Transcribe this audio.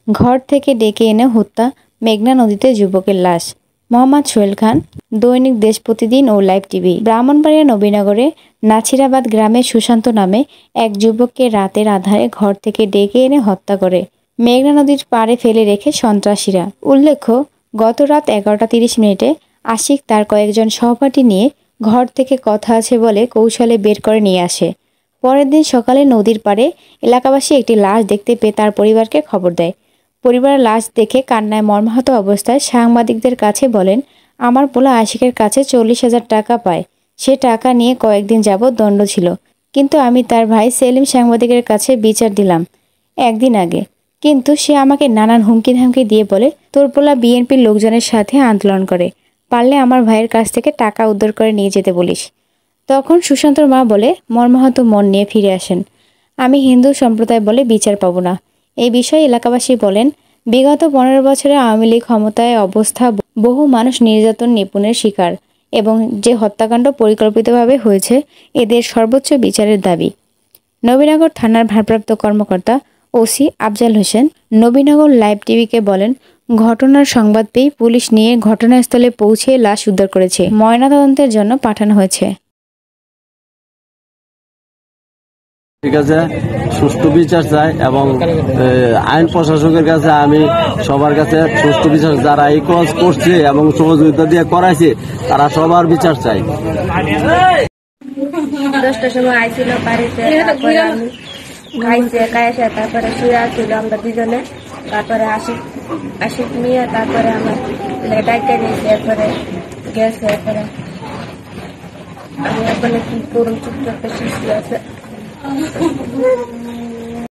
ঘর থেকে ডেকে এনে হত্যা মেঘনা নদীতে যুবকের লাশ। মোহাম্মদ সোহেল খান, দৈনিক দেশ প্রতিদিন ও লাইভ টিভি। ব্রাহ্মণবাড়িয়া নবীনগরে নাছিরাবাদ গ্রামে সুশান্ত নামে এক যুবককে রাতের আধারে ঘর থেকে ডেকে এনে হত্যা করে মেঘনা নদীর পাড়ে ফেলে রেখে সন্ত্রাসীরা। উল্লেখ্য, গত রাত 11:30 আশিক তার কয়েকজন সহপাঠী নিয়ে ঘর থেকে কথা আছে বলে কৌশলে বের করে নিয়ে আসে। পরের দিন সকালে নদীর পাড়ে এলাকাবাসী একটি লাশ দেখতে পেয়ে তার পরিবারকে খবর দেয়। পরিবারের লাশ দেখে কান্নায় মর্মাহত অবস্থায় সাংবাদিকদের কাছে বলেন, আমার পোলা আশিকের কাছে 40,000 টাকা পায়। সে টাকা নিয়ে কয়েকদিন যাবৎ দণ্ড ছিল, কিন্তু আমি তার ভাই সেলিম সাংবাদিকের কাছে বিচার দিলাম একদিন আগে, কিন্তু সে আমাকে নানান হুমকি ধামকি দিয়ে বলে, তোর পোলা বিএনপির লোকজনের সাথে আন্দোলন করে, পারলে আমার ভাইয়ের কাছ থেকে টাকা উদ্ধার করে নিয়ে যেতে বলিস। তখন সুশান্তর মা বলে মর্মাহত মন নিয়ে ফিরে আসেন, আমি হিন্দু সম্প্রদায় বলে বিচার পাব না। এই বিষয়ে এলাকাবাসী বলেন, বিগত 15 বছরে আওয়ামী লীগ ক্ষমতায় অবস্থা বহু মানুষ নির্যাতন নিপুণের শিকার এবং যে হত্যাকাণ্ড পরিকল্পিতভাবে হয়েছে এদের সর্বোচ্চ বিচারের দাবি। নবীনগর থানার ভারপ্রাপ্ত কর্মকর্তা ওসি আফজাল হোসেন নবীনগর লাইভ টিভিকে বলেন, ঘটনার সংবাদ পেয়ে পুলিশ নিয়ে ঘটনাস্থলে পৌঁছে লাশ উদ্ধার করেছে, ময়নাতদন্তের জন্য পাঠানো হয়েছে। ঠিক আছে, সুষ্ঠু বিচার চাই এবং আইন প্রশাসকের কাছে আমি সবার কাছে সুষ্ঠু বিচার, যারা এই কাজ করছে এবং সহযোগিতা দিয়ে করাইছে তারা সবার বিচার চাই। 10টার সময় আইছিল বাড়িতে, তারপরে আমি খাইছে খাইছে, তারপরে শুয়ে আসছিল আমরা দুজনে, তারপরে আশিক নিয়ে তারপরে আমার ডাইকে নিয়েছে, এরপরে গেছে, এরপরে আমি এখন কি করুন চুপ করতে শিখতে আছে।